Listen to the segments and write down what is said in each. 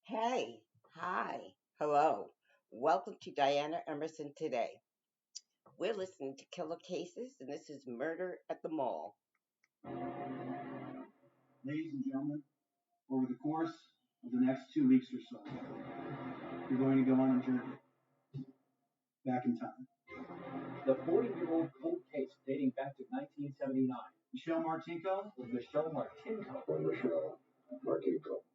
Hey, hi, hello. Welcome to Diana Emerson Today. We're listening to Killer Cases, and this is Murder at the Mall. Ladies and gentlemen, over the course of the next 2 weeks or so, you're going to go on a journey back in time. The 40-year-old cold case dating back to 1979. Michelle Martinko? With Michelle Martinko. Michelle Martinko.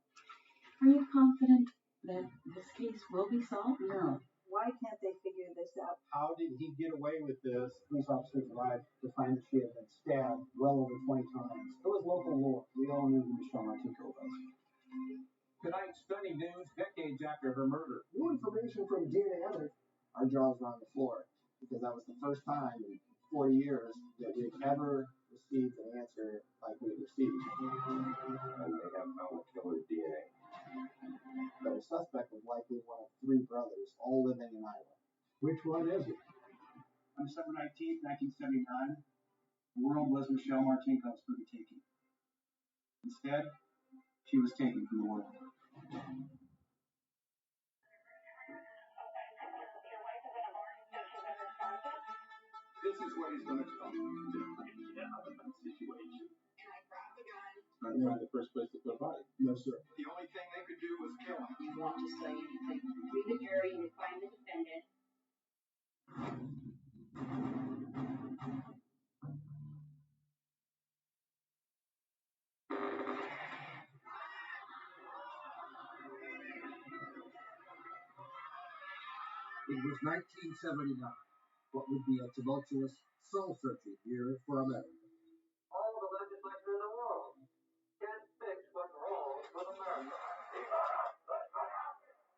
Are you confident that this case will be solved? No. Why can't they figure this out? How did he get away with this? Police officers arrived to find that she had been stabbed well over 20 times. It was local lore. We all knew who Michelle Martinko was. Tonight's stunning news decades after her murder. New information from DNA evidence. Our jaws were on the floor because that was the first time in 40 years that we've ever received an answer like we received. And they have found the killer's DNA. The suspect was likely one of three brothers, all living in Iowa. Which one is it? On December 19th, 1979, the world was Michelle Martinko's for the taking. Instead, she was taken from the world. This is what he's going to tell you. Yeah, the situation. And I grabbed the gun. Trying to find the first place to put a body. No, sir. The only thing they could do was kill him. You want to say anything? Read the jury and find the defendant. It was 1979, what would be a tumultuous, soul-searching year for America. All the legislature in the world can't fix what's wrong with America.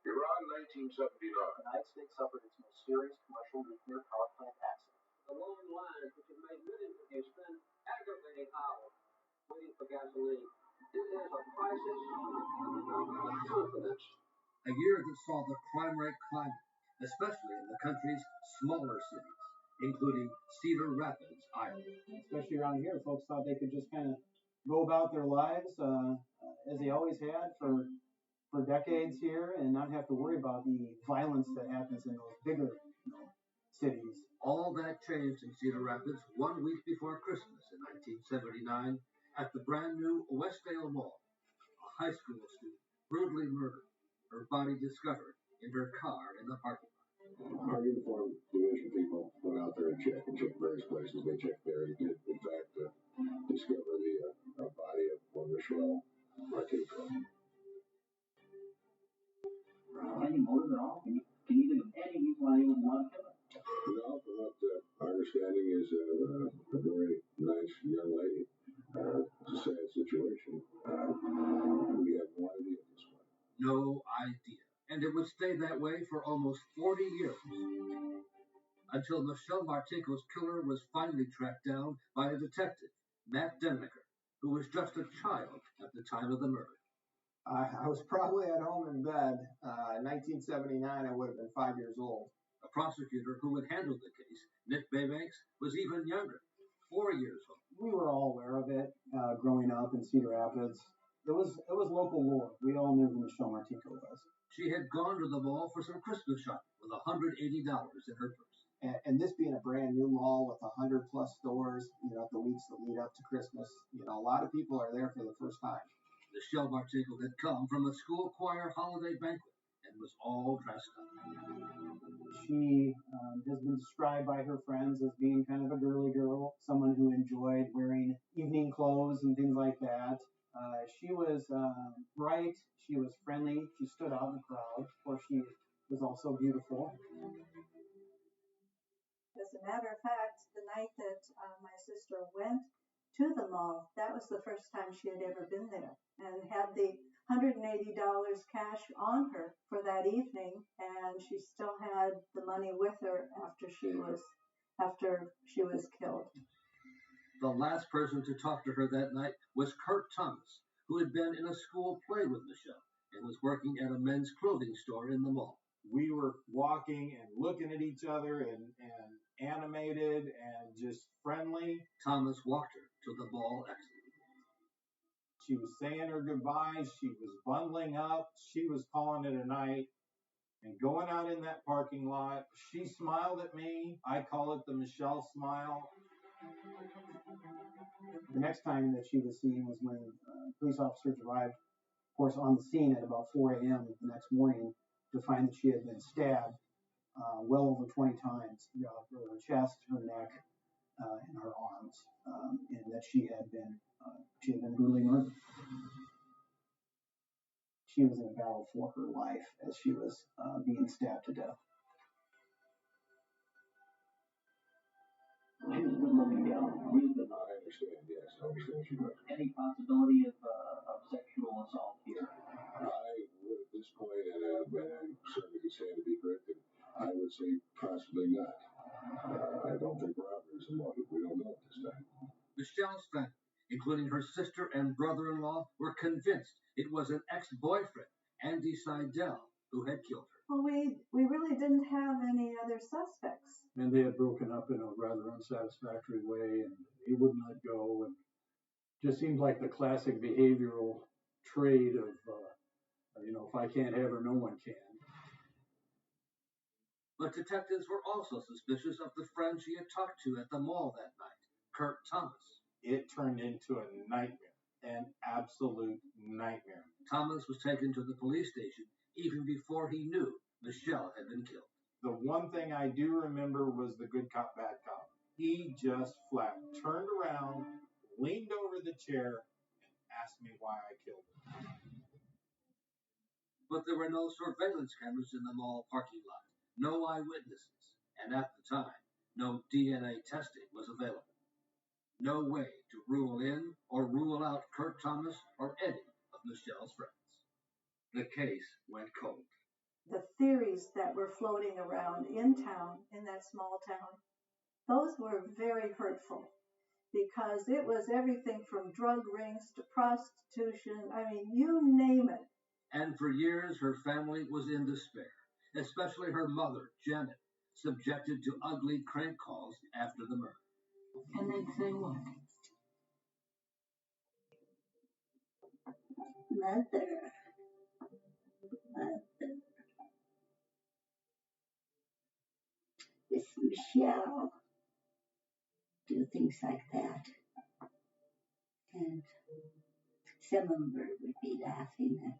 Iran, 1979. The United States suffered its most serious commercial nuclear power plant accident. The long lines which have made millions of you spend aggravating hours waiting for gasoline. It is a crisis of confidence. A year that saw the crime rate climbing, especially in the country's smaller cities, including Cedar Rapids, Iowa. Especially around here, folks thought they could just kind of go about their lives as they always had for decades here and not have to worry about the violence that happens in those bigger cities. All that changed in Cedar Rapids 1 week before Christmas in 1979 at the brand new Westdale Mall. A high school student brutally murdered, her body discovered in her car in the parking lot. Our uniformed division people went out there and checked various places. They checked there and did, in fact, discover the body of one Michelle Martinko. Any motive at all? Can you think of any reason why he would want to kill her? No, from what our understanding is a very nice young lady. It's a sad situation. We have no idea at this point. No idea. And it would stay that way for almost 40 years. Until Michelle Martinko's killer was finally tracked down by a detective, Matt Denneker, who was just a child at the time of the murder. I was probably at home in bed. In 1979, I would have been 5 years old. A prosecutor who had handled the case, Nick Baybanks, was even younger, 4 years old. We were all aware of it growing up in Cedar Rapids. It was local lore. We all knew who Michelle Martinko was. She had gone to the mall for some Christmas shopping with $180 in her purse. And this being a brand new mall with 100 plus stores, the weeks that lead up to Christmas, a lot of people are there for the first time. Michelle Martinko had come from a school choir holiday banquet and was all dressed up. She has been described by her friends as being kind of a girly girl, someone who enjoyed wearing evening clothes and things like that. She was bright, she was friendly, she stood out in the crowd. Of course, she was also beautiful. As a matter of fact, the night that my sister went to the mall, that was the first time she had ever been there and had the $180 cash on her for that evening, and she still had the money with her after she was killed. The last person to talk to her that night was Kurt Thomas, who had been in a school play with Michelle and was working at a men's clothing store in the mall. We were walking and looking at each other and animated and just friendly. Thomas walked her to the mall exit. She was saying her goodbyes. She was bundling up. She was calling it a night and going out in that parking lot. She smiled at me. I call it the Michelle smile. The next time that she was seen was when police officers arrived, of course, on the scene at about 4 a.m. the next morning to find that she had been stabbed well over 20 times throughout her chest, her neck, and her arms, and that she had been brutally murdered. She was in a battle for her life as she was being stabbed to death. She was good looking gal, real good. I understand, yes, I understand what you meant. Any possibility of sexual assault here? I would at this point, and I certainly could stand to be corrected, I would say possibly not. I don't think robbery is a motive. We don't know at this time. Michelle's family, including her sister and brother-in-law, were convinced it was an ex-boyfriend, Andy Seidel, who had killed her. Well, we really didn't have any other suspects. And they had broken up in a rather unsatisfactory way, and he wouldn't let go, and just seemed like the classic behavioral trait of, if I can't have her, no one can. But detectives were also suspicious of the friend she had talked to at the mall that night, Kurt Thomas. It turned into a nightmare, an absolute nightmare. Thomas was taken to the police station even before he knew Michelle had been killed. The one thing I do remember was the good cop, bad cop. He just flat turned around, leaned over the chair, and asked me why I killed her. But there were no surveillance cameras in the mall parking lot, no eyewitnesses, and at the time, no DNA testing was available. No way to rule in or rule out Kurt Thomas or any of Michelle's friends. The case went cold. The theories that were floating around in town, in that small town, those were very hurtful because it was everything from drug rings to prostitution. I mean, you name it. And for years, her family was in despair, especially her mother, Janet, subjected to ugly crank calls after the murder. And they'd say what? Mother. This Michelle do things like that. And some of them would be laughing at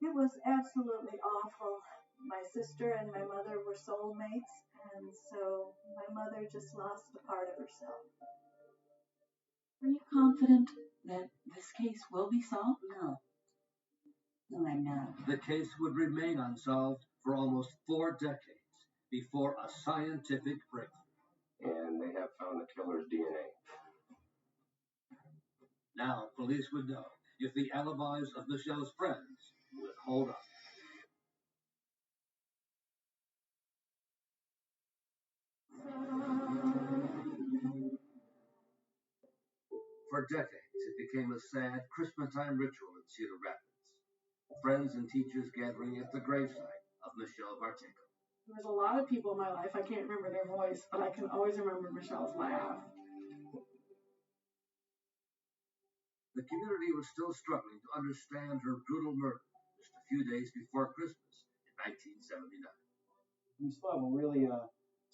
It was absolutely awful. My sister and my mother were soulmates, and so my mother just lost a part of herself. Are you confident that this case will be solved? No, I'm not. The case would remain unsolved for almost 4 decades before a scientific breakthrough. And they have found the killer's DNA. Now police would know if the alibis of Michelle's friends would hold up. For decades, it became a sad Christmas-time ritual in Cedar Rapids. Friends and teachers gathering at the gravesite of Michelle Martinko. There's a lot of people in my life, I can't remember their voice, but I can always remember Michelle's laugh. The community was still struggling to understand her brutal murder just a few days before Christmas in 1979. We still have a really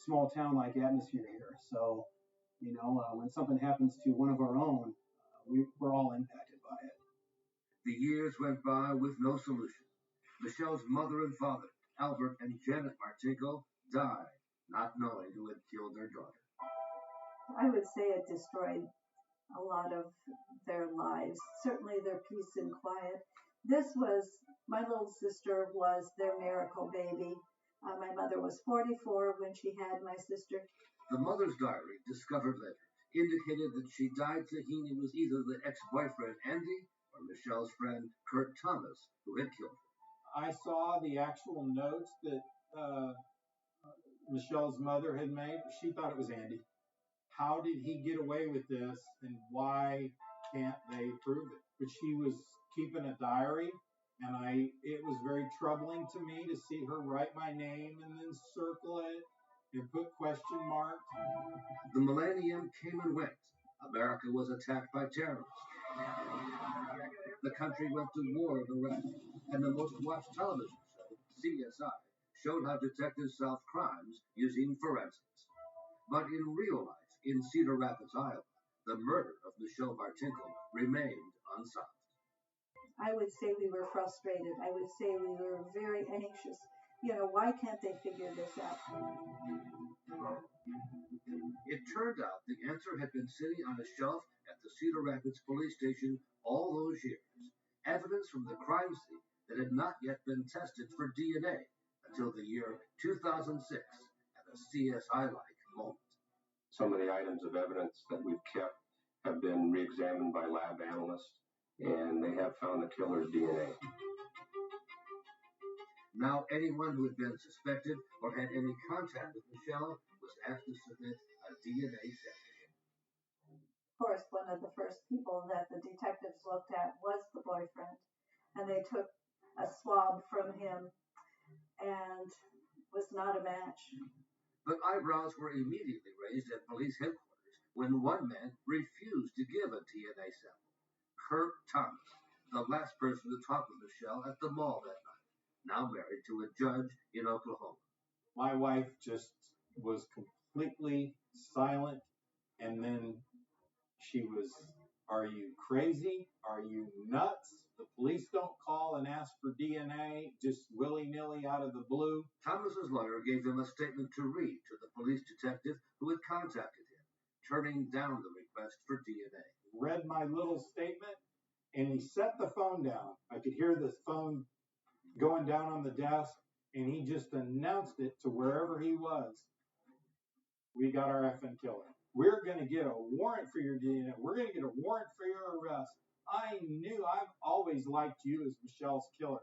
small town-like atmosphere here, so when something happens to one of our own, we're all impacted by it. The years went by with no solution. Michelle's mother and father, Albert and Janet Martinko, died, not knowing who had killed their daughter. I would say it destroyed a lot of their lives, certainly their peace and quiet. My little sister was their miracle baby. My mother was 44 when she had my sister. The mother's diary, discovered later, indicated that she died thinking it was either the ex-boyfriend Andy or Michelle's friend Kurt Thomas who had killed her. I saw the actual notes that Michelle's mother had made. She thought it was Andy. How did he get away with this, and why can't they prove it? But she was keeping a diary, and it was very troubling to me to see her write my name and then circle it and put question marks. The millennium came and went. America was attacked by terrorists, The country went to war with Iraq, and the most watched television show, CSI, showed how detectives solved crimes using forensics. But in real life, in Cedar Rapids, Iowa, the murder of Michelle Bartinkle remained unsolved. I would say we were frustrated. I would say we were very anxious. Why can't they figure this out? It turned out the answer had been sitting on a shelf at the Cedar Rapids police station all those years. Evidence from the crime scene that had not yet been tested for DNA until the year 2006 at a CSI-like moment. Some of the items of evidence that we've kept have been re-examined by lab analysts, and they have found the killer's DNA. Now anyone who had been suspected or had any contact with Michelle was asked to submit a DNA sample. Of course, one of the first people that the detectives looked at was the boyfriend, and they took a swab from him and was not a match. But eyebrows were immediately raised at police headquarters when one man refused to give a DNA sample. Kurt Thomas, the last person to talk with Michelle at the mall that night, now married to a judge in Oklahoma. My wife just was completely silent, and then she was, "Are you crazy? Are you nuts? The police don't call and ask for DNA just willy-nilly out of the blue." Thomas's lawyer gave him a statement to read to the police detective who had contacted him, turning down the request for DNA. Read my little statement, and he set the phone down. I could hear the phone going down on the desk, and he just announced it to wherever he was. "We got our effing killer. We're going to get a warrant for your DNA. We're going to get a warrant for your arrest." I knew I've always liked you as Michelle's killer.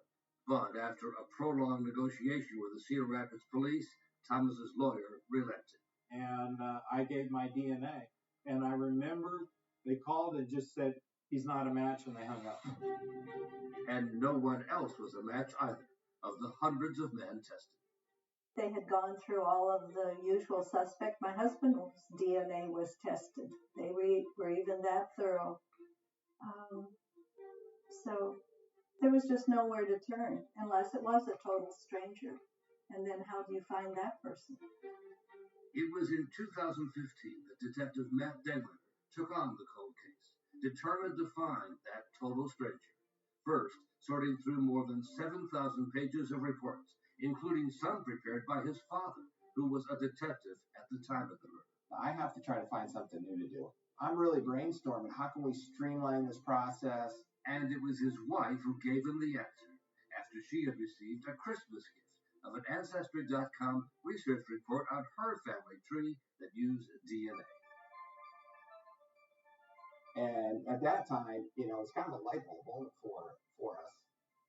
But after a prolonged negotiation with the Cedar Rapids police, Thomas's lawyer relented. And I gave my DNA. And I remember they called and just said, "He's not a match," and they hung up. And no one else was a match either, of the hundreds of men tested. They had gone through all of the usual suspect. My husband's DNA was tested. They were even that thorough. So there was just nowhere to turn unless it was a total stranger. And then how do you find that person? It was in 2015 that Detective Matt Degler took on the cold case, determined to find that total stranger. First, sorting through more than 7,000 pages of reports, including some prepared by his father, who was a detective at the time of the murder. I have to try to find something new to do. I'm really brainstorming. How can we streamline this process? And it was his wife who gave him the answer, after she had received a Christmas gift of an Ancestry.com research report on her family tree that used DNA. And at that time, it's kind of a light bulb moment for us.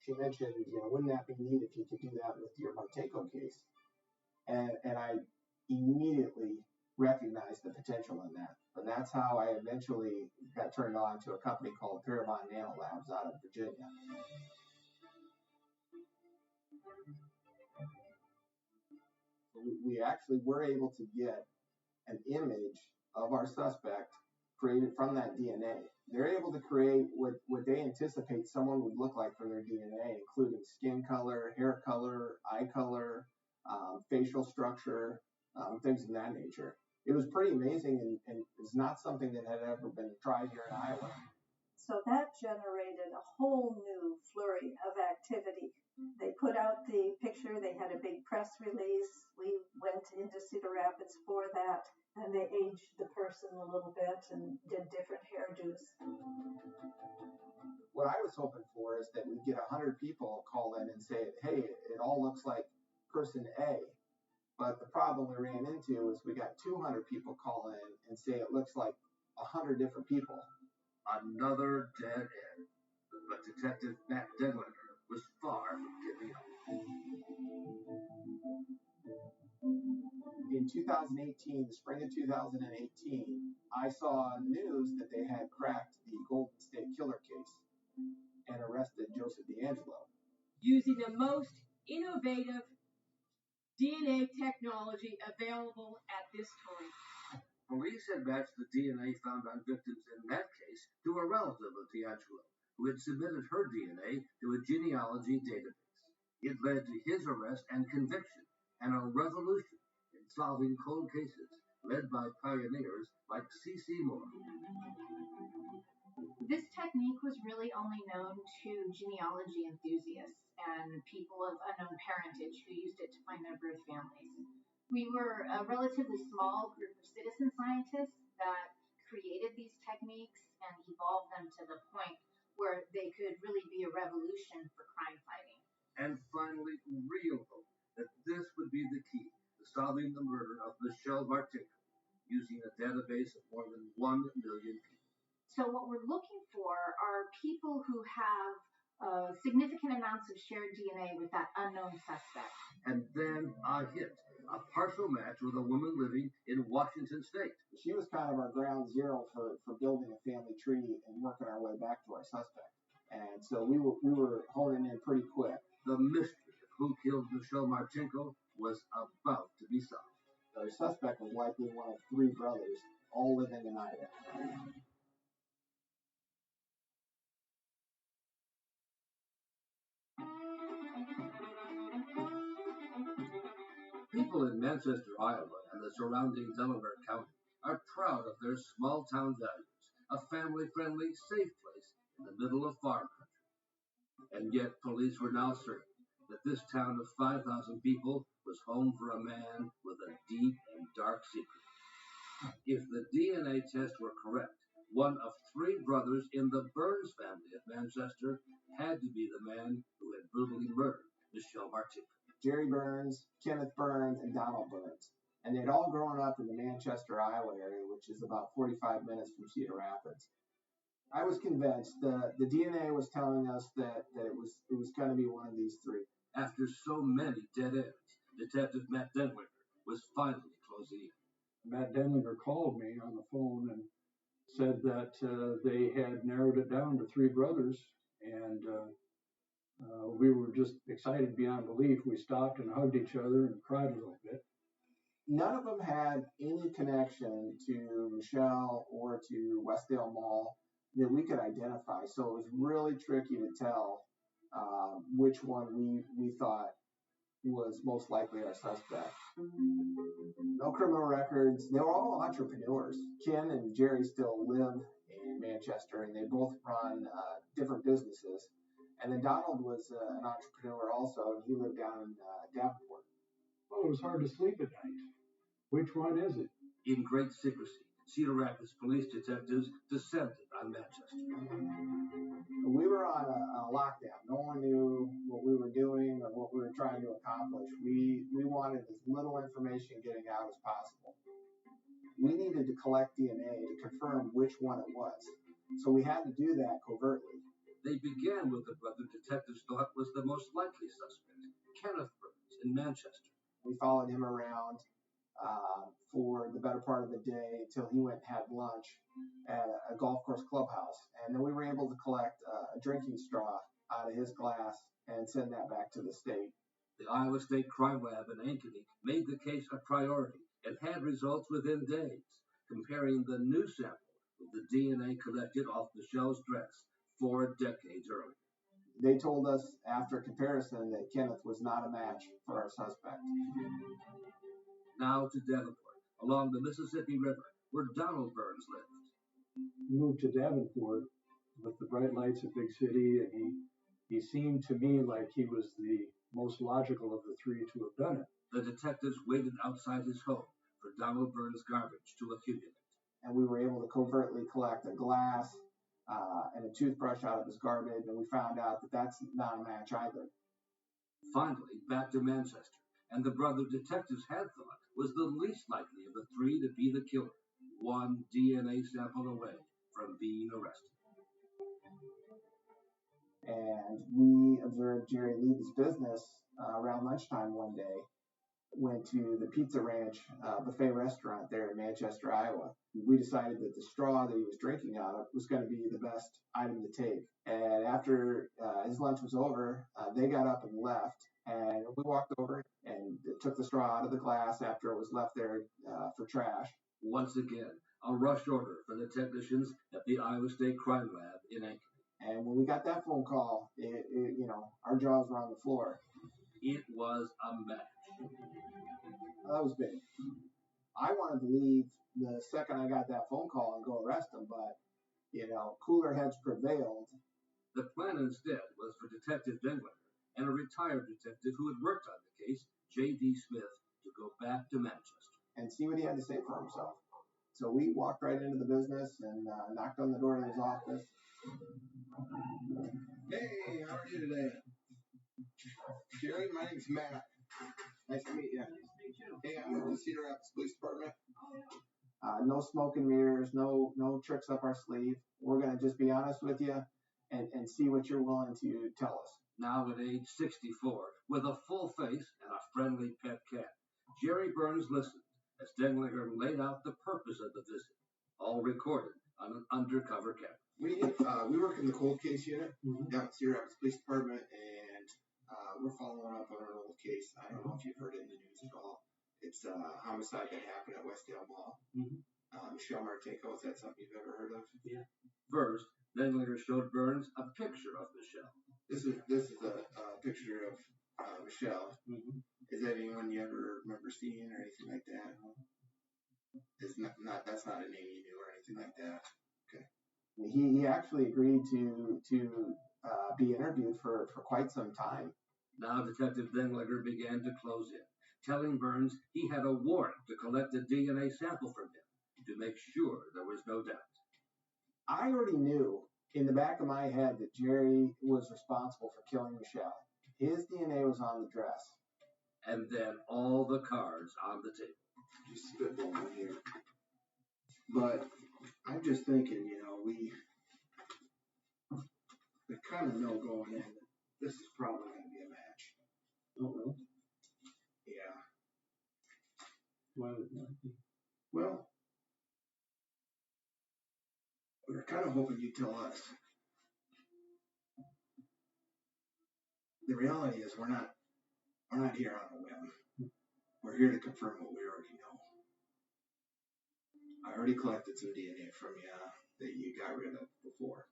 She mentioned, wouldn't that be neat if you could do that with your Bartinkle case? And I immediately recognized the potential in that. And that's how I eventually got turned on to a company called Parabon Nanolabs out of Virginia. We actually were able to get an image of our suspect created from that DNA. They're able to create what they anticipate someone would look like from their DNA, including skin color, hair color, eye color, facial structure, things of that nature. It was pretty amazing, and it's not something that had ever been tried here in Iowa. So that generated a whole new flurry of activity. They put out the picture. They had a big press release. We went into Cedar Rapids for that, and they aged the person a little bit and did different hairdos. What I was hoping for is that we'd get 100 people call in and say, "Hey, it all looks like person A." But the problem we ran into is we got 200 people call in and say it looks like 100 different people. Another dead end. But Detective Matt Degler was far from giving up. In 2018, the spring of 2018, I saw news that they had cracked the Golden State Killer case and arrested Joseph DeAngelo. Using the most innovative DNA technology available at this time. Police had matched the DNA found on victims in that case to a relative of D'Angelo, who had submitted her DNA to a genealogy database. It led to his arrest and conviction, and a revolution in solving cold cases, led by pioneers like C.C. Moore. This technique was really only known to genealogy enthusiasts and people of unknown parentage who used it to find their birth families. We were a relatively small group of citizen scientists that created these techniques and evolved them to the point where they could really be a revolution for crime fighting. And finally, real hope that this would be the key to solving the murder of Michelle Martinko, using a database of more than 1 million people. So what we're looking for are people who have significant amounts of shared DNA with that unknown suspect. And then a hit, a partial match with a woman living in Washington State. She was kind of our ground zero for building a family tree and working our way back to our suspect. And so we were honing in pretty quick. The mystery of who killed Michelle Martinko was about to be solved. Our suspect was likely one of 3 brothers, all living in Iowa. People in Manchester, Iowa, and the surrounding Delaware County are proud of their small town values, a family-friendly, safe place in the middle of farm country. And yet police were now certain that this town of 5,000 people was home for a man with a deep and dark secret. If the DNA test were correct, one of 3 brothers in the Burns family of Manchester had to be the man who had brutally murdered Michelle Martinko. Jerry Burns, Kenneth Burns, and Donald Burns. And they'd all grown up in the Manchester, Iowa area, which is about 45 minutes from Cedar Rapids. I was convinced the DNA was telling us that it was going to be one of these 3. After so many dead ends, Detective Matt Denlinger was finally closing in. Matt Denlinger called me on the phone and said that they had narrowed it down to 3 brothers, and we were just excited beyond belief. We stopped and hugged each other and cried a little bit. None of them had any connection to Michelle or to Westdale Mall that we could identify. So it was really tricky to tell which one we thought was most likely our suspect. No criminal records. They were all entrepreneurs. Ken and Jerry still live in Manchester, and they both run different businesses. And then Donald was an entrepreneur also, and he lived down in Davenport. Well, it was hard to sleep at night. Which one is it? In great secrecy, Cedar Rapids police detectives descended on Manchester. We were on a lockdown. No one knew what we were doing or what we were trying to accomplish. We wanted as little information getting out as possible. We needed to collect DNA to confirm which one it was. So we had to do that covertly. They began with the brother detectives thought was the most likely suspect, Kenneth Burns, in Manchester. We followed him around for the better part of the day until he went and had lunch at a golf course clubhouse. And then we were able to collect a drinking straw out of his glass and send that back to the state. The Iowa State Crime Lab in Ankeny made the case a priority and had results within days, comparing the new sample with the DNA collected off Michelle's dress 4 decades earlier. They told us after comparison that Kenneth was not a match for our suspect. Now to Davenport, along the Mississippi River, where Donald Burns lived. He moved to Davenport with the bright lights of big city, and he seemed to me like he was the most logical of the 3 to have done it. The detectives waited outside his home for Donald Burns' garbage to accumulate. And we were able to covertly collect a glass and a toothbrush out of his garbage, and we found out that that's not a match either. Finally, back to Manchester, and the brother detectives had thought was the least likely of the 3 to be the killer, 1 DNA sample away from being arrested. And we observed Jerry leave his business around lunchtime one day, went to the Pizza Ranch buffet restaurant there in Manchester, Iowa. We decided that the straw that he was drinking out of was going to be the best item to take. And after his lunch was over, they got up and left. And we walked over and took the straw out of the glass after it was left there for trash. Once again, a rush order for the technicians at the Iowa State Crime Lab in Ankeny. And when we got that phone call, our jaws were on the floor. It was a match. That was big. I wanted to leave the second I got that phone call and go arrest him, but, cooler heads prevailed. The plan instead was for Detective Dengler and a retired detective who had worked on the case, J.D. Smith, to go back to Manchester and see what he had to say for himself. So we walked right into the business and knocked on the door of his office. Hey, how are you today? Jerry, my name's Matt. Nice to meet you. Nice to meet you. Hey, I'm with the Cedar Rapids Police Department. No smoke and mirrors, no tricks up our sleeve. We're going to just be honest with you and see what you're willing to tell us. Now at age 64, with a full face and a friendly pet cat, Jerry Burns listened as Dengler laid out the purpose of the visit, all recorded on an undercover camera. We work in the cold case unit down at Cedar Rapids Police Department, and we're following up on an old case. I don't know if you've heard it in the news at all. It's a homicide that happened at Westdale Mall. Michelle Martinko, is that something you've ever heard of? Yeah. First, Dengler showed Burns a picture of Michelle. This is a picture of Michelle. Is that anyone you ever remember seeing or anything like that? It's not that's not a name you knew or anything like that. Okay. He actually agreed to be interviewed for quite some time. Now Detective Dengler began to close in, telling Burns he had a warrant to collect a DNA sample from him to make sure there was no doubt. I already knew in the back of my head that Jerry was responsible for killing Michelle. His DNA was on the dress. And then all the cards on the table. Just spitballing here. But I'm just thinking, we kind of know going in that this is probably going to be a match. Oh, really? Yeah. Why would that be? Well, we were kind of hoping you'd tell us. The reality is we're not here on a whim. We're here to confirm what we already know. I already collected some DNA from you that you got rid of before.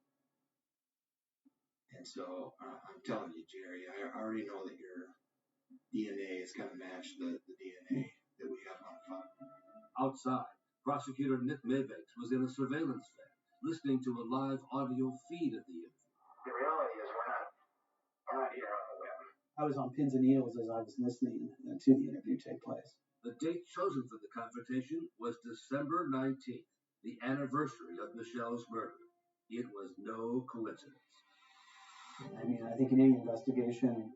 And so I'm telling you, Jerry, I already know that your DNA is going to match the DNA that we have on file. Outside, Prosecutor Nick Maybanks was in a surveillance van, listening to a live audio feed of the interview. The reality is we're not here on a whim. I was on pins and needles as I was listening to the interview take place. The date chosen for the confrontation was December 19th, the anniversary of Michelle's murder. It was no coincidence. I mean, I think in any investigation,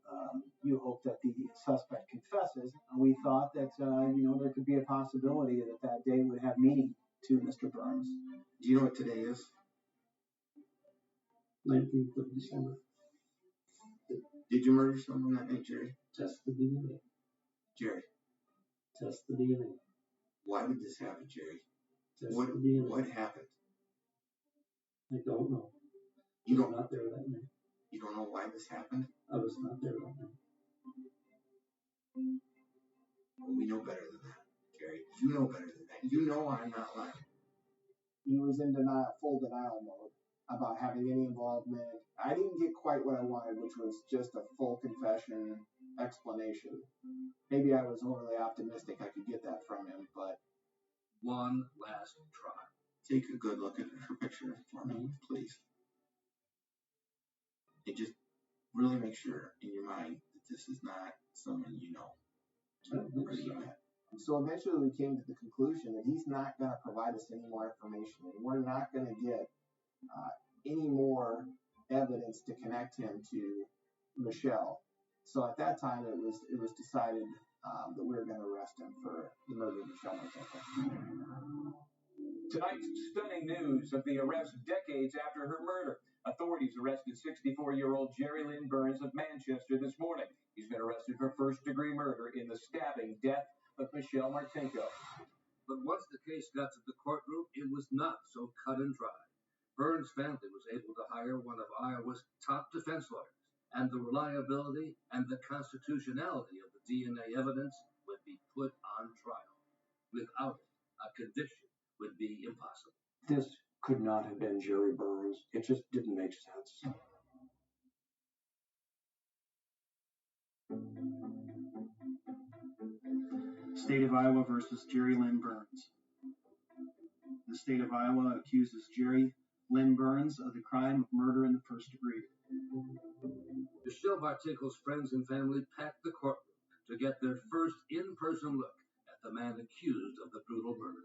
you hope that the suspect confesses. And we thought that, there could be a possibility that day would have meaning to Mr. Burns. Do you know what today is? 19th of December. Did you murder someone that night, Jerry? Test the DNA. Jerry. Test the DNA. Why did this happen, Jerry? Test the DNA. What happened? I don't know. You I was not there that night. You don't know why this happened? I was not there that night. Well, we know better than that, Jerry. You know better than that. You know I'm not lying. He was in full denial mode about having any involvement. I didn't get quite what I wanted, which was just a full confession explanation. Maybe I was overly optimistic I could get that from him, but... One last try. Take a good look at her picture for me, please. And just really make sure in your mind that this is not someone you know. Or you met. So eventually we came to the conclusion that he's not going to provide us any more information, and we're not going to get any more evidence to connect him to Michelle. So at that time, it was decided that we were going to arrest him for the murder of Michelle Martinko. Tonight's stunning news of the arrest decades after her murder. Authorities arrested 64-year-old Jerry Lynn Burns of Manchester this morning. He's been arrested for first-degree murder in the stabbing death of Michelle Martinko. But once the case got to the courtroom, it was not so cut and dry. Burns' family was able to hire one of Iowa's top defense lawyers, and the reliability and the constitutionality of the DNA evidence would be put on trial. Without it, a conviction would be impossible. This could not have been Jerry Burns. It just didn't make sense. State of Iowa versus Jerry Lynn Burns. The state of Iowa accuses Jerry Lynn Burns of the crime of murder in the first degree. Michelle Martinko's friends and family packed the courtroom to get their first in-person look at the man accused of the brutal murder.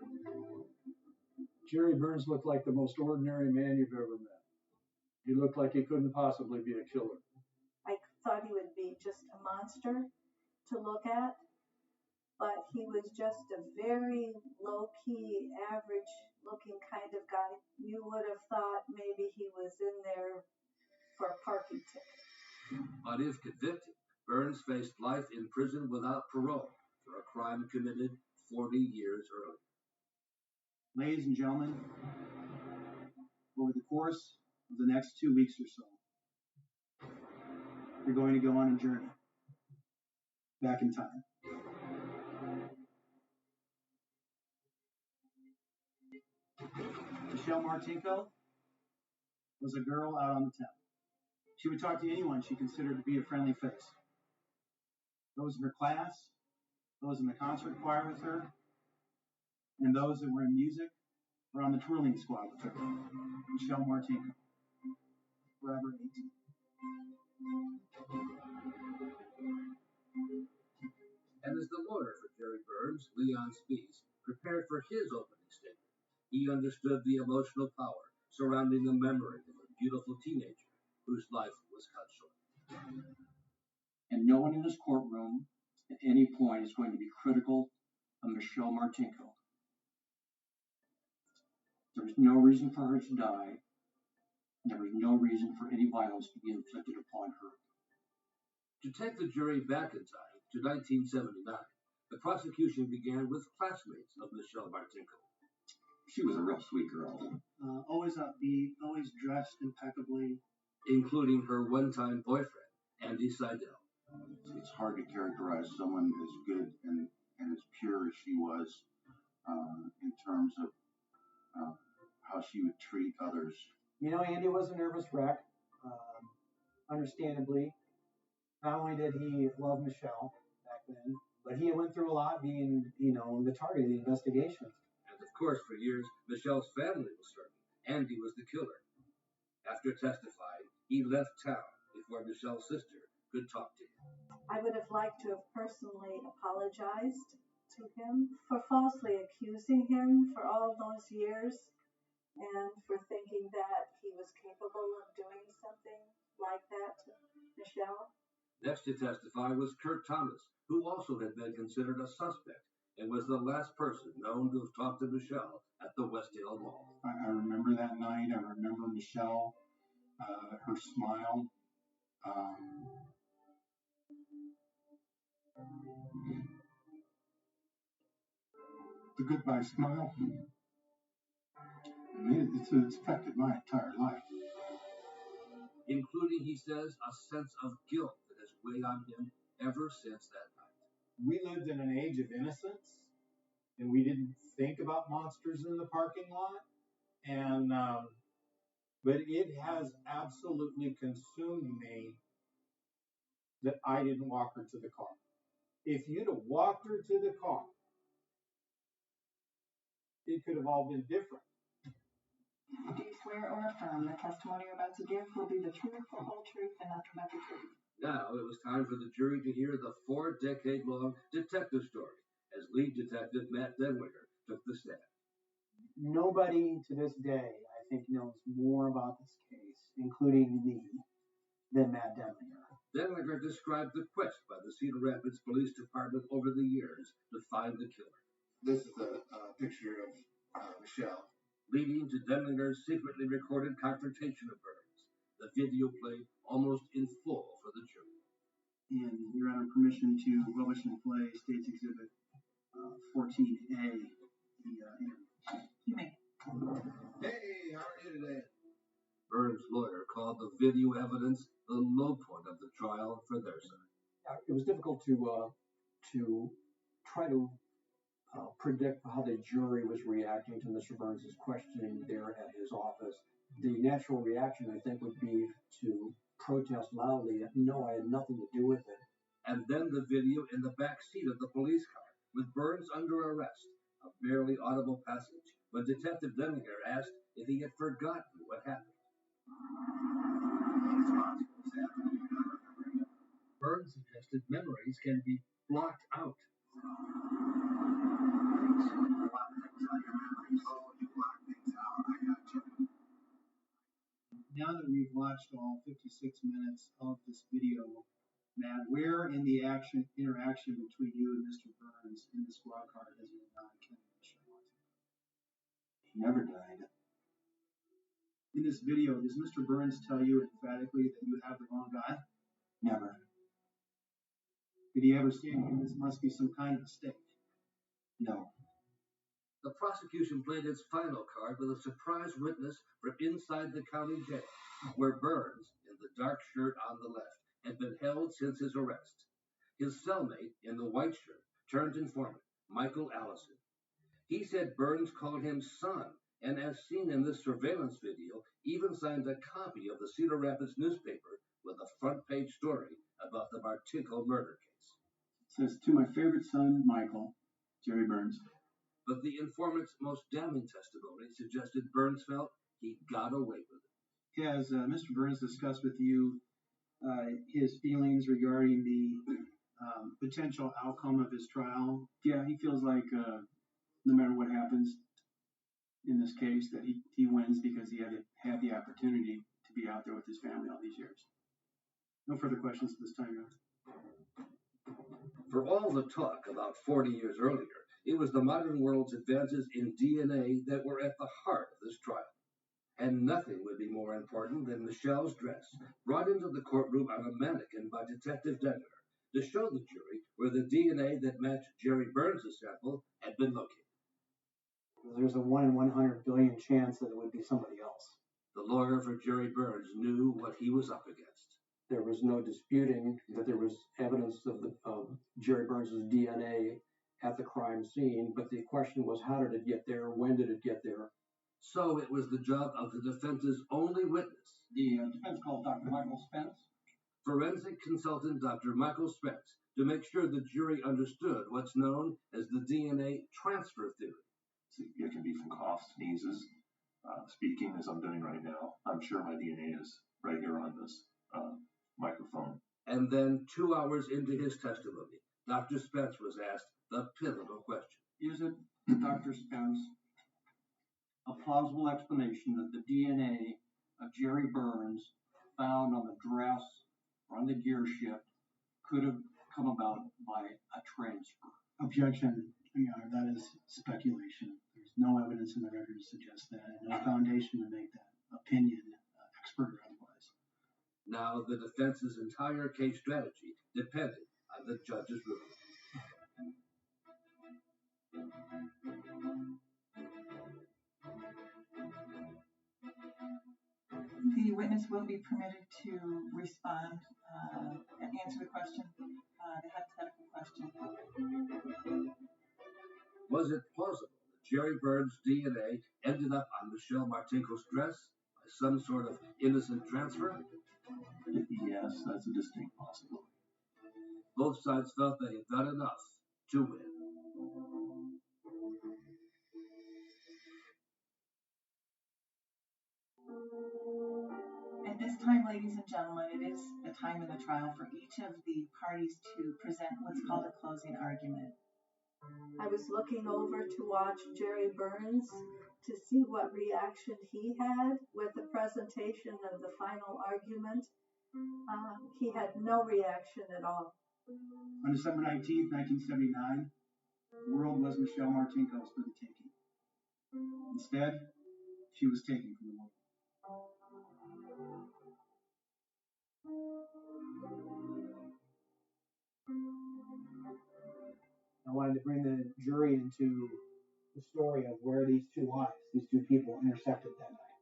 Jerry Burns looked like the most ordinary man you've ever met. He looked like he couldn't possibly be a killer. I thought he would be just a monster to look at, but he was just a very low-key, average-looking kind of guy. You would have thought maybe he was in there for a parking ticket. But if convicted, Burns faced life in prison without parole for a crime committed 40 years earlier. Ladies and gentlemen, over the course of the next 2 weeks or so, you're going to go on a journey back in time. Michelle Martinko was a girl out on the town. She would talk to anyone she considered to be a friendly face. Those in her class, those in the concert choir with her, and those that were in music or on the twirling squad with her. Michelle Martinko, forever 18. And as the lawyer for Jerry Burns, Leon Spees, prepared for his opening statement, he understood the emotional power surrounding the memory of a beautiful teenager whose life was cut short. And no one in this courtroom at any point is going to be critical of Michelle Martinko. There was no reason for her to die. There was no reason for any violence to be inflicted upon her. To take the jury back in time to 1979, the prosecution began with classmates of Michelle Martinko. She was a real sweet girl. Always upbeat, always dressed impeccably. Including her one-time boyfriend, Andy Seidel. It's hard to characterize someone as good and as pure as she was in terms of how she would treat others. You know, Andy was a nervous wreck, understandably. Not only did he love Michelle back then, but he went through a lot being, the target of the investigation. And of course, for years, Michelle's family was certain Andy was the killer. After testifying, he left town before Michelle's sister could talk to him. I would have liked to have personally apologized to him for falsely accusing him for all those years and for thinking that he was capable of doing something like that to Michelle. Next to testify was Kurt Thomas, who also had been considered a suspect and was the last person known to have talked to Michelle at the Westdale Mall. I remember that night. I remember Michelle, her smile. The goodbye smile. It's affected my entire life. Including, he says, a sense of guilt that has weighed on him ever since that night. We lived in an age of innocence, and we didn't think about monsters in the parking lot. And but it has absolutely consumed me that I didn't walk her to the car. If you'd have walked her to the car, it could have all been different. Do you swear or affirm the testimony you're about to give will be the truth, the whole truth, and nothing but the truth? Now it was time for the jury to hear the 4-decade-long detective story as lead detective Matt Denlinger took the stand. Nobody to this day, I think, knows more about this case, including me, than Matt Denlinger. Denlinger described the quest by the Cedar Rapids Police Department over the years to find the killer. This is a picture of Michelle. Leading to Denlinger's secretly recorded confrontation of Burns. The video played almost in full for the jury. And Your Honor, permission to publish and play State's Exhibit 14A. You may. Hey, how are you today? Burns' lawyer called the video evidence the low point of the trial for their side. It was difficult to try to predict how the jury was reacting to Mr. Burns' questioning there at his office. The natural reaction, I think, would be to protest loudly, no, I had nothing to do with it. And then the video in the back seat of the police car with Burns under arrest, a barely audible passage when Detective Denlinger asked if he had forgotten what happened. Burns suggested memories can be blocked out. Now that we've watched all 56 minutes of this video, Matt, where in the interaction between you and Mr. Burns in the squad car does he not kill Michelle Martinko? He never died. In this video, does Mr. Burns tell you emphatically that you have the wrong guy? Never. Did he ever say this must be some kind of mistake? No. The prosecution played its final card with a surprise witness from inside the county jail, where Burns, in the dark shirt on the left, had been held since his arrest. His cellmate, in the white shirt, turned informant, Michael Allison. He said Burns called him son, and as seen in this surveillance video, even signed a copy of the Cedar Rapids newspaper with a front-page story about the Martinko murder case. It says, to my favorite son, Michael, Jerry Burns. But the informant's most damning testimony suggested Burns felt he got away with it. Has Mr. Burns discussed with you his feelings regarding the potential outcome of his trial? Yeah, he feels like no matter what happens in this case, that he wins because he had the opportunity to be out there with his family all these years. No further questions at this time, Your Honor. For all the talk about 40 years earlier, it was the modern world's advances in DNA that were at the heart of this trial. And nothing would be more important than Michelle's dress, brought into the courtroom on a mannequin by Detective Denver, to show the jury where the DNA that matched Jerry Burns' sample had been located. There's a 1 in 100 billion chance that it would be somebody else. The lawyer for Jerry Burns knew what he was up against. There was no disputing that there was evidence of Jerry Burns' DNA at the crime scene, but the question was, how did it get there? When did it get there? So it was the job of the defense's only witness. The defense called Dr. Michael Spence. Forensic consultant Dr. Michael Spence, to make sure the jury understood what's known as the DNA transfer theory. It can be from coughs, sneezes, speaking as I'm doing right now. I'm sure my DNA is right here on this microphone. And then 2 hours into his testimony, Dr. Spence was asked the pivotal question. Is it, Dr. Spence, a plausible explanation that the DNA of Jerry Burns found on the dress or on the gear shift could have come about by a transfer? Objection, Your Honor, that is speculation. There's no evidence in the record to suggest that, and no foundation to make that opinion expert or otherwise. Now the defense's entire case strategy depended on the judge's ruling. The witness will be permitted to respond and answer the question, the hypothetical question. Was it plausible that Jerry Burns' DNA ended up on Michelle Martinko's dress by some sort of innocent transfer? Yes, that's a distinct possibility. Both sides felt they had done enough to win. At this time, ladies and gentlemen, it is the time in the trial for each of the parties to present what's called a closing argument. I was looking over to watch Jerry Burns to see what reaction he had with the presentation of the final argument. He had no reaction at all. On December 19th, 1979, the world was Michelle Martinko's for the taking. Instead, she was taken from the world. I wanted to bring the jury into the story of where these two lives, these two people, intersected that night.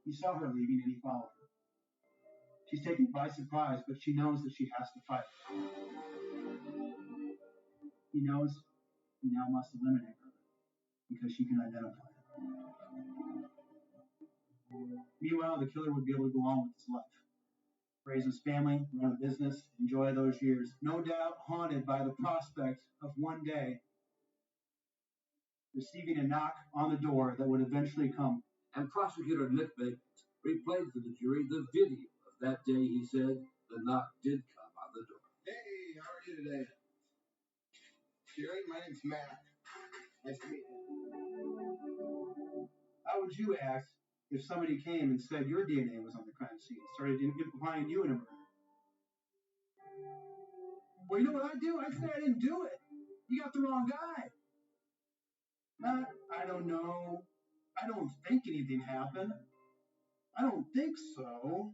He saw her leaving and he followed her. She's taken by surprise, but she knows that she has to fight. He knows he now must eliminate her because she can identify him. Meanwhile, the killer would be able to go on with his life, raise his family, run a business, enjoy those years, no doubt haunted by the prospect of one day receiving a knock on the door that would eventually come. And prosecutor Nick Bakens replayed for the jury the video of that day he said the knock did come on the door. Hey, how are you today? Jerry, my name's Matt. Nice to meet you. How would you act if somebody came and said your DNA was on the crime scene, started implying you in a murder? Well, you know what I do? I say I didn't do it. You got the wrong guy. Not, I don't know. I don't think anything happened. I don't think so.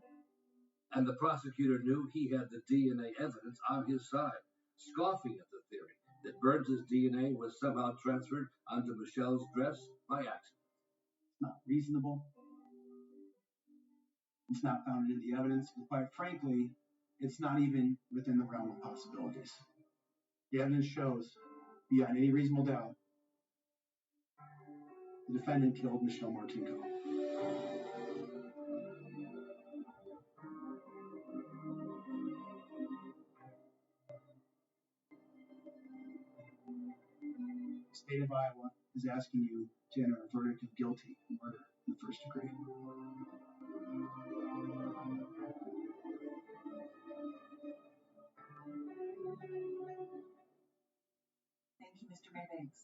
And the prosecutor knew he had the DNA evidence on his side, scoffing at the theory that Burns' DNA was somehow transferred onto Michelle's dress by accident. It's not reasonable. It's not founded in the evidence, and quite frankly, it's not even within the realm of possibilities. The evidence shows, beyond any reasonable doubt, the defendant killed Michelle Martinko. The state of Iowa is asking you to enter a verdict of guilty murder in the first degree. Thank you, Mr. Maybanks.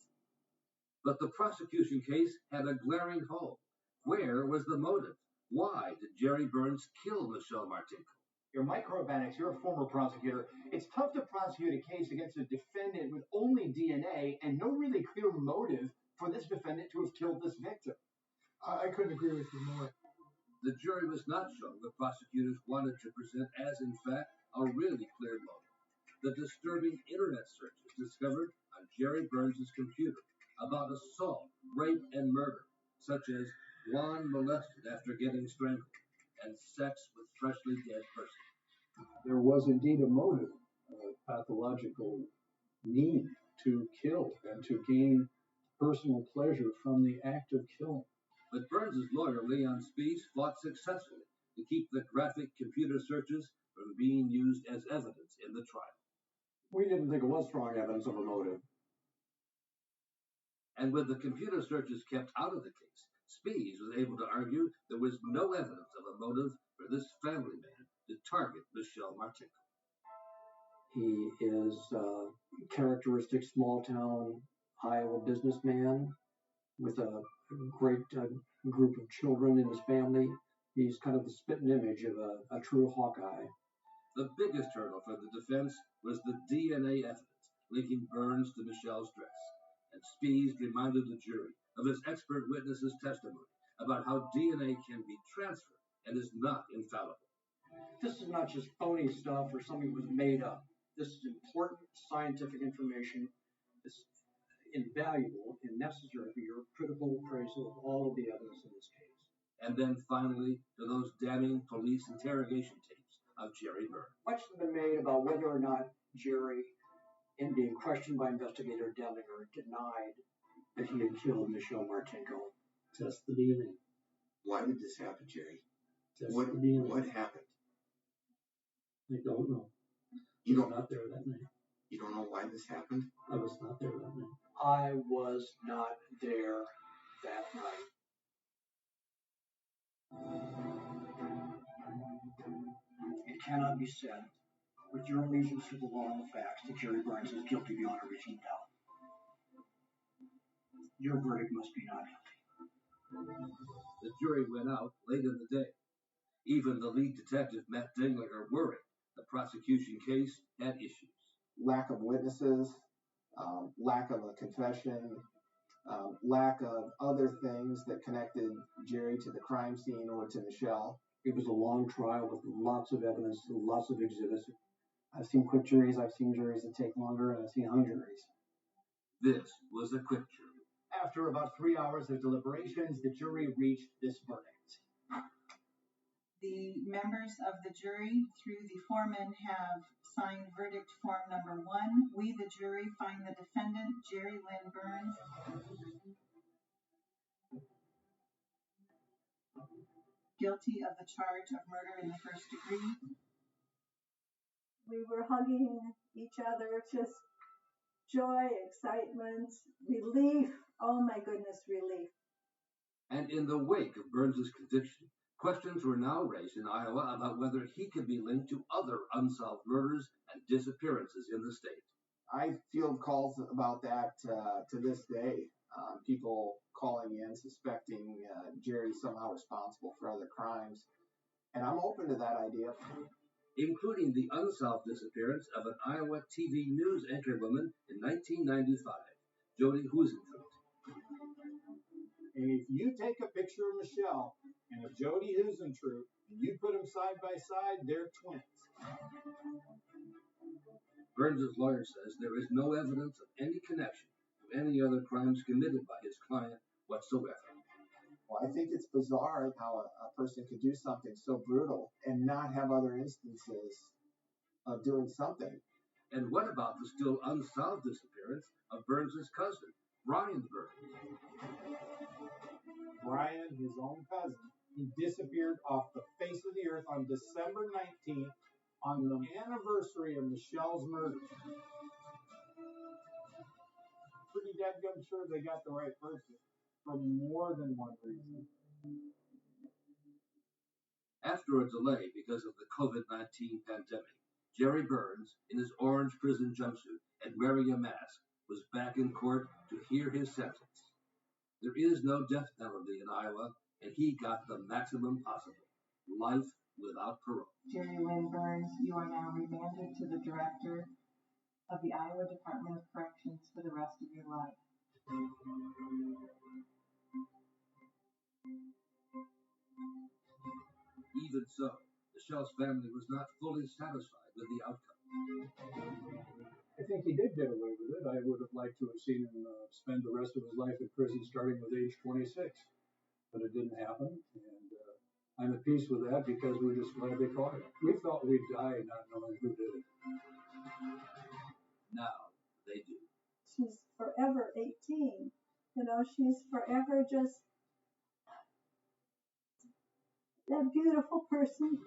But the prosecution case had a glaring hole. Where was the motive? Why did Jerry Burns kill Michelle Martinko? You're Mike Horvanek, you're a former prosecutor. It's tough to prosecute a case against a defendant with only DNA and no really clear motive for this defendant to have killed this victim. I couldn't agree with you more. The jury was not shown what prosecutors wanted to present as, in fact, a really clear motive. The disturbing internet searches discovered on Jerry Burns' computer about assault, rape, and murder, such as blonde molested after getting strangled, and sex with freshly dead person. There was indeed a motive, a pathological need to kill and to gain personal pleasure from the act of killing. But Burns' lawyer, Leon Spies, fought successfully to keep the graphic computer searches from being used as evidence in the trial. We didn't think it was strong evidence of a motive. And with the computer searches kept out of the case, Spies was able to argue there was no evidence of a motive for this family man to target Michelle Martinko. He is a characteristic small-town Iowa businessman with a great group of children in his family. He's kind of the spitting image of a true Hawkeye. The biggest hurdle for the defense was the DNA evidence linking Burns to Michelle's dress. And Spies reminded the jury of his expert witness's testimony about how DNA can be transferred and is not infallible. This is not just phony stuff or something that was made up. This is important scientific information. It's invaluable and necessary for your critical appraisal of all of the evidence in this case. And then finally, to those damning police interrogation tapes of Jerry Burns. Much has been made about whether or not Jerry, in being questioned by investigator Dellinger, denied that he had killed Michelle Martinko. Test the DNA. Why did this happen, Jerry? Test the DNA. What happened? I don't know. You I don't was not there that night. You don't know why this happened? I was not there that night. I was not there that night. It cannot be said, with your allegiance to the law and the facts, that Jerry Burns is guilty beyond a reasonable doubt. Your verdict must be not guilty. The jury went out late in the day. Even the lead detective, Matt Dinglinger, worried the prosecution case had issues. Lack of witnesses, lack of a confession, lack of other things that connected Jerry to the crime scene or to Michelle. It was a long trial with lots of evidence, lots of exhibits. I've seen quick juries, I've seen juries that take longer, and I've seen hung juries. This was a quick jury. After about 3 hours of deliberations, the jury reached this verdict. The members of the jury, through the foreman, have signed verdict form number 1. We, the jury, find the defendant, Jerry Lynn Burns, guilty of the charge of murder in the first degree. We were hugging each other, just joy, excitement, relief. Oh my goodness, relief. And in the wake of Burns' conviction, questions were now raised in Iowa about whether he could be linked to other unsolved murders and disappearances in the state. I field calls about that to this day. People calling in suspecting Jerry somehow responsible for other crimes. And I'm open to that idea. Including the unsolved disappearance of an Iowa TV news anchorwoman in 1995, Jody Huisentruit. And if you take a picture of Michelle and of Jody Huisentruit and you put them side by side, they're twins. Burns' lawyer says there is no evidence of any connection to any other crimes committed by his client whatsoever. Well, I think it's bizarre how a person could do something so brutal and not have other instances of doing something. And what about the still unsolved disappearance of Burns' cousin, Brian Burns? Brian, his own cousin, he disappeared off the face of the earth on December 19th on the anniversary of Michelle's murder. Pretty dadgum sure they got the right person for more than one reason. After a delay because of the COVID-19 pandemic, Jerry Burns, in his orange prison jumpsuit and wearing a mask, was back in court to hear his sentence. There is no death penalty in Iowa, and he got the maximum possible, life without parole. Jerry Lynn Burns, you are now remanded to the director of the Iowa Department of Corrections for the rest of your life. Even so, Michelle's family was not fully satisfied with the outcome. I think he did get away with it. I would have liked to have seen him spend the rest of his life in prison starting with age 26. But it didn't happen, and I'm at peace with that because we're just glad they caught him. We thought we'd die not knowing who did it. Now they do. She's forever 18. You know, she's forever just that beautiful person.